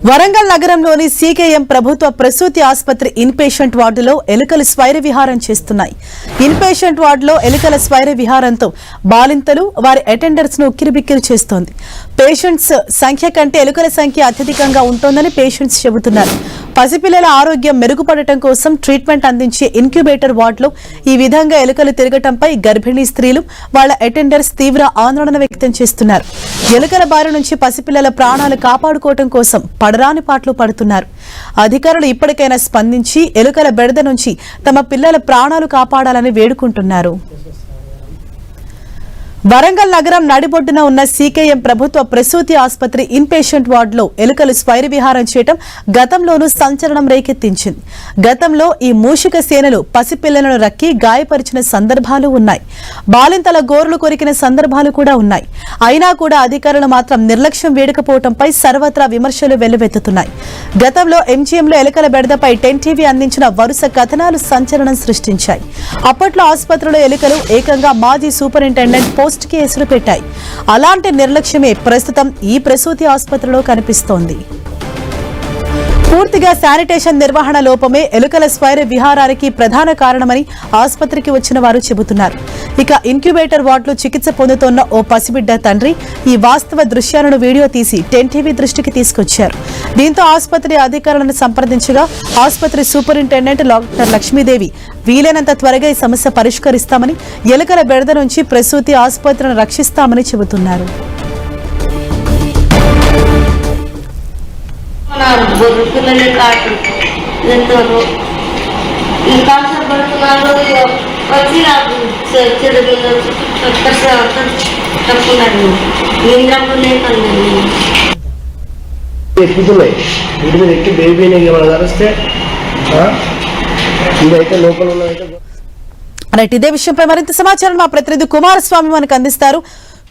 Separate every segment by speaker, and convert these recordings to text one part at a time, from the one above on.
Speaker 1: వరంగల్ నగరంలోని సీకేఎం ప్రభుత్వ ప్రసూతి ఆసుపత్రి ఇన్పేషెంట్ వార్డులో ఎలుకలు స్వైర విహారం చేస్తున్నాయి. ఇన్పేషెంట్ వార్డులో ఎలుకల స్వైర విహారంతో బాలింతలు వారి అటెండర్స్ ను ఉక్కిరిబిక్కిరి చేస్తోంది. పేషెంట్స్ సంఖ్య కంటే ఎలుకల సంఖ్య అత్యధికంగా ఉంటోందని పేషెంట్స్ చెబుతున్నారు. పసిపిల్లల ఆరోగ్యం మెరుగుపడటం కోసం ట్రీట్మెంట్ అందించే ఇన్క్యుబేటర్ వార్డులో ఈ విధంగా ఎలుకలు తిరగటంపై గర్భిణీ స్త్రీలు వాళ్ల అటెండర్స్ తీవ్ర ఆందోళన వ్యక్తం చేస్తున్నారు. ఎలుకల బారి నుంచి పసిపిల్లల ప్రాణాలు కాపాడుకోవటం కోసం పడరాని పాటలు పడుతున్నారు. అధికారులు ఇప్పటికైనా స్పందించి ఎలుకల బెడద నుంచి తమ పిల్లల ప్రాణాలు కాపాడాలని వేడుకుంటున్నారు. వరంగల్ నగరం నడిబొడ్డున ఉన్న సీకేఎం ప్రభుత్వ ప్రసూతి ఆసుపత్రి ఇన్పేషెంట్ వార్డులో ఎలుకలు స్వైర విహారం చేయడం గతంలోనూ సంచలనం రేకెత్తించింది. గతంలో ఈ మూషిక సేనలు పసిపిల్లలను రక్కి గాయపరిచిన సందర్భాలు ఉన్నాయి. బాలింతల గోర్లు కొరికిన సందర్భాలు కూడా ఉన్నాయి. అయినా కూడా అధికారులు మాత్రం నిర్లక్ష్యం వేడకపోవడంపై సర్వత్రా విమర్శలు వెల్లువెత్తుతున్నాయి. గతంలో ఎంజీఎంలో ఎలుకల బెడదపై 10 టీవీ అందించిన వరుస కథనాలు సంచలనం సృష్టించాయి. అప్పట్లో ఆసుపత్రిలో ఎలుకలు ఏకంగా మాజీ సూపరింటెండెంట్ కేసులు పెట్టాయి. అలాంటి నిర్లక్ష్యమే ప్రస్తుతం ఈ ప్రసూతి ఆసుపత్రిలో కనిపిస్తోంది. పూర్తిగా శానిటేషన్ నిర్వహణ లోపమే ఎలుకల స్వైర విహారానికి ప్రధాన కారణమని ఆసుపత్రికి వచ్చిన వారు చెబుతున్నారు. ఇక ఇన్క్యుబేటర్ వార్డులో చికిత్స పొందుతోన్న ఓ పసిబిడ్డ తండ్రి ఈ వాస్తవ దృశ్యాలను వీడియో తీసి 10 టీవీ దృష్టికి తీసుకొచ్చారు. దీంతో ఆసుపత్రి అధికారులను సంప్రదించగా ఆసుపత్రి సూపరింటెండెంట్ డాక్టర్ లక్ష్మీదేవి వీలైనంత త్వరగా ఈ సమస్య పరిష్కరిస్తామని, ఎలుకల బెడద నుంచి ప్రసూతి ఆసుపత్రిని రక్షిస్తామని చెబుతున్నారు.
Speaker 2: పిల్లలే కాటు ఎంతలో పడుతున్నారు వచ్చి నాకు తప్పున్నారు
Speaker 3: ఎక్కుతున్నాయి. ఇంటి మీద ఎక్కి బేబీని ఏమైనా ధరిస్తే ఇదైతే లోపల ఉన్నదైతే.
Speaker 1: రైట్, ఇదే విషయంపై మరింత సమాచారం మా ప్రతినిధి కుమారస్వామి మనకు అందిస్తారు.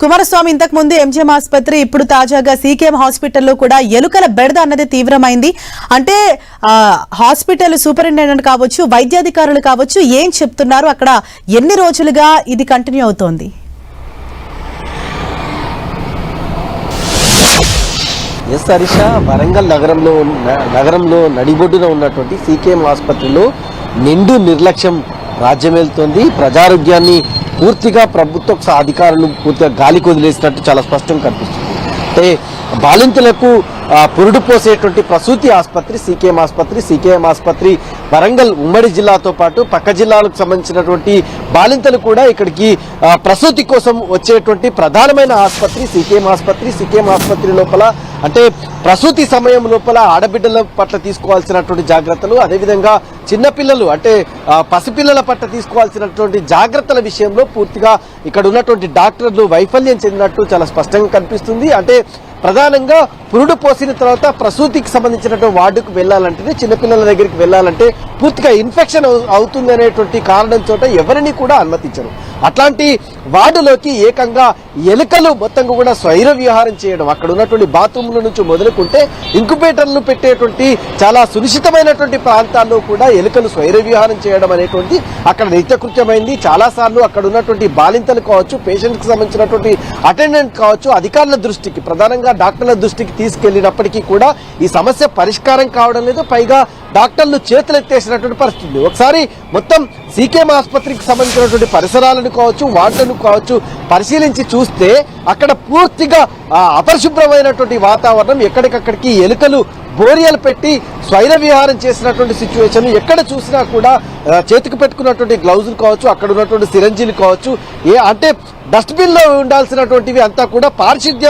Speaker 1: కుమారస్వామి, ఇంతకు ముందు ఎంజీఎం ఆసుపత్రి, ఇప్పుడు తాజాగా సీకేఎం హాస్పిటల్లో కూడా ఎలుకల బెడద అన్నది తీవ్రమైంది. అంటే హాస్పిటల్ సూపరింటెండెంట్ కావచ్చు, వైద్యాధికారులు కావచ్చు, ఏం చెప్తున్నారు? అక్కడ ఎన్ని రోజులుగా ఇది కంటిన్యూ అవుతోంది?
Speaker 4: ఎస్ హరీష, వరంగల్ నగరంలో నడిబొడ్డున ఉన్నటువంటి సీకేఎం ఆసుపత్రిలో నిండు నిర్లక్ష్యం రాజ్యమేలుతోంది. ప్రజారోగ్యాన్ని పూర్తిగా ప్రభుత్వ అధికారులు పూర్తిగా గాలికి వదిలేసినట్టు చాలా స్పష్టంగా కనిపిస్తుంది. అంటే బాలింతలకు పురుడు పోసేటువంటి ప్రసూతి ఆసుపత్రి సీకేఎం ఆసుపత్రి వరంగల్ ఉమ్మడి జిల్లాతో పాటు పక్క జిల్లాలకు సంబంధించినటువంటి బాలింతలు కూడా ఇక్కడికి ప్రసూతి కోసం వచ్చేటువంటి ప్రధానమైన ఆసుపత్రి సీకేఎం ఆసుపత్రి లోపల అంటే ప్రసూతి సమయం లోపల ఆడబిడ్డల పట్ల తీసుకోవాల్సినటువంటి జాగ్రత్తలు, అదేవిధంగా చిన్నపిల్లలు అంటే పసిపిల్లల పట్ల తీసుకోవాల్సినటువంటి జాగ్రత్తల విషయంలో పూర్తిగా ఇక్కడ ఉన్నటువంటి డాక్టర్లు వైఫల్యం చెందినట్టు చాలా స్పష్టంగా కనిపిస్తుంది. అంటే ప్రధానంగా పురుడు పోసిన తర్వాత ప్రసూతికి సంబంధించినటువంటి వార్డుకు వెళ్లాలంటే, చిన్నపిల్లల దగ్గరికి వెళ్లాలంటే పూర్తిగా ఇన్ఫెక్షన్ అవుతుంది అనేటువంటి కారణం చోట ఎవరిని కూడా అనుమతించరు. అట్లాంటి వార్డులోకి ఏకంగా ఎలుకలు మొత్తంగా కూడా స్వైర విహారం చేయడం, అక్కడ ఉన్నటువంటి బాత్రూమ్ల నుంచి మొదలుకుంటే ఇంక్యుబేటర్లు పెట్టేటువంటి చాలా సునిశ్చితమైనటువంటి ప్రాంతాల్లో కూడా ఎలుకలు స్వైర విహారం చేయడం అనేటువంటి అక్కడ నిత్యకృత్యమైంది. చాలా సార్లు అక్కడ ఉన్నటువంటి బాలింతలు కావచ్చు, పేషెంట్ కి సంబంధించినటువంటి అటెండెంట్ కావచ్చు, అధికారుల దృష్టికి, ప్రధానంగా డాక్టర్ల దృష్టికి తీసుకెళ్లినప్పటికీ కూడా ఈ సమస్య పరిష్కారం కావడం లేదు. పైగా డాక్టర్లు చేతులెత్తేసినటువంటి పరిస్థితి. ఒకసారి మొత్తం సీకేఎం ఆసుపత్రికి సంబంధించినటువంటి పరిసరాలను కావచ్చు, వార్డులను కావచ్చు పరిశీలించి చూస్తే అక్కడ పూర్తిగా అపరిశుభ్రమైనటువంటి వాతావరణం, ఎక్కడికక్కడికి ఎలుకలు బోరియలు పెట్టి స్వైర విహారం చేసినటువంటి సిచ్యువేషన్. ఎక్కడ చూసినా కూడా చేతికి పెట్టుకున్నటువంటి గ్లౌజులు కావచ్చు, అక్కడ ఉన్నటువంటి సిరంజీలు కావచ్చు, అంటే డస్ట్బిన్ లో ఉండాల్సినటువంటివి అంతా కూడా పారిశుద్ధ్య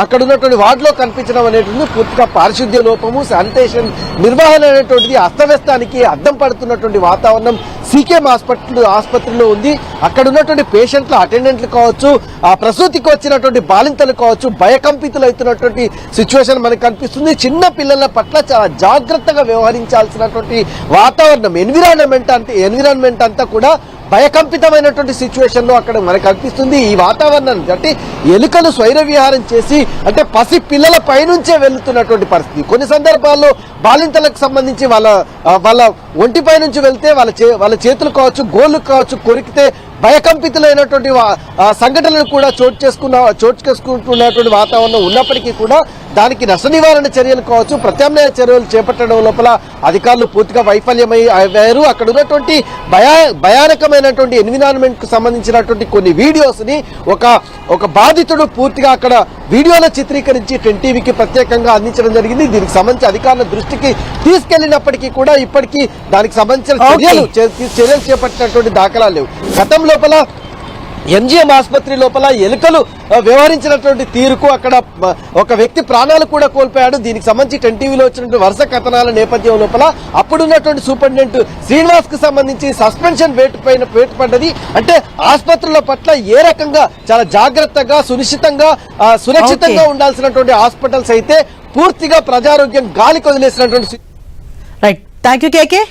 Speaker 4: అక్కడ ఉన్నటువంటి వార్డులో కనిపించడం అనేటువంటి పూర్తిగా పారిశుద్ధ్య లోపము, శానిటేషన్ నిర్వహణ అనేటువంటిది అస్తవ్యస్తానికి అద్దం పడుతున్నటువంటి వాతావరణం సీకేఎం ఆసుపత్రిలో ఉంది. అక్కడ ఉన్నటువంటి పేషెంట్ల అటెండెంట్లు కావచ్చు, ఆ ప్రసూతికి వచ్చినటువంటి బాలింతలు కావచ్చు భయకంపితులు అవుతున్నటువంటి సిచ్యువేషన్ మనకు కనిపిస్తుంది. చిన్న పిల్లల పట్ల చాలా జాగ్రత్తగా వ్యవహరించాల్సినటువంటి వాతావరణం, ఎన్విరాన్మెంట్ అంతా కూడా భయకంపితమైనటువంటి సిచ్యువేషన్ లో అక్కడ మనకు కనిపిస్తుంది. ఈ వాతావరణాన్ని అంటే ఎలుకలు స్వైర విహారం చేసి అంటే పసి పిల్లల పైనుంచే వెళ్తున్నటువంటి పరిస్థితి. కొన్ని సందర్భాల్లో బాలింతలకు సంబంధించి వాళ్ళ ఒంటిపై నుంచి వెళ్తే వాళ్ళ చేతులు కావచ్చు, గోళ్లు కావచ్చు కొరికితే భయకంపితులైనటువంటి సంఘటనలు కూడా చోటు చేసుకుంటున్నటువంటి వాతావరణం ఉన్నప్పటికీ కూడా దానికి నష్ట నివారణ చర్యలు కావచ్చు, ప్రత్యామ్నాయ చర్యలు చేపట్టడం లోపల అధికారులు పూర్తిగా వైఫల్యమయ్యారు. అక్కడ ఉన్నటువంటి భయానకమైనటువంటి ఎన్విరాన్మెంట్ కు సంబంధించినటువంటి కొన్ని వీడియోస్ ని ఒక బాధితుడు పూర్తిగా అక్కడ వీడియోలో చిత్రీకరించి 10 టీవీకి ప్రత్యేకంగా అందించడం జరిగింది. దీనికి సంబంధించి అధికారుల దృష్టికి తీసుకెళ్లినప్పటికీ కూడా ఇప్పటికీ దానికి సంబంధించిన చర్యలు చేపట్టినటువంటి దాఖలాలు లేవు. గతం లోపల ఎంజిఎం ఆసుపత్రి లోపల ఎలుకలు వ్యవహరించినటువంటి తీరుకు అక్కడ ఒక వ్యక్తి ప్రాణాలు కూడా కోల్పోయాడు. దీనికి సంబంధించి 10 టీవీలో వచ్చినటువంటి వరుస కథనాల నేపథ్యం లోపల అప్పుడున్నటువంటి సూపరింటెండెంట్ శ్రీనివాస్ కు సంబంధించి సస్పెన్షన్ వేటు పడ్డది. అంటే ఆసుపత్రుల పట్ల ఏ రకంగా చాలా జాగ్రత్తగా సురక్షితంగా ఉండాల్సినటువంటి హాస్పిటల్స్ అయితే పూర్తిగా ప్రజారోగ్యం గాలికి వదిలేసినటువంటి.
Speaker 1: Right, thank you KK.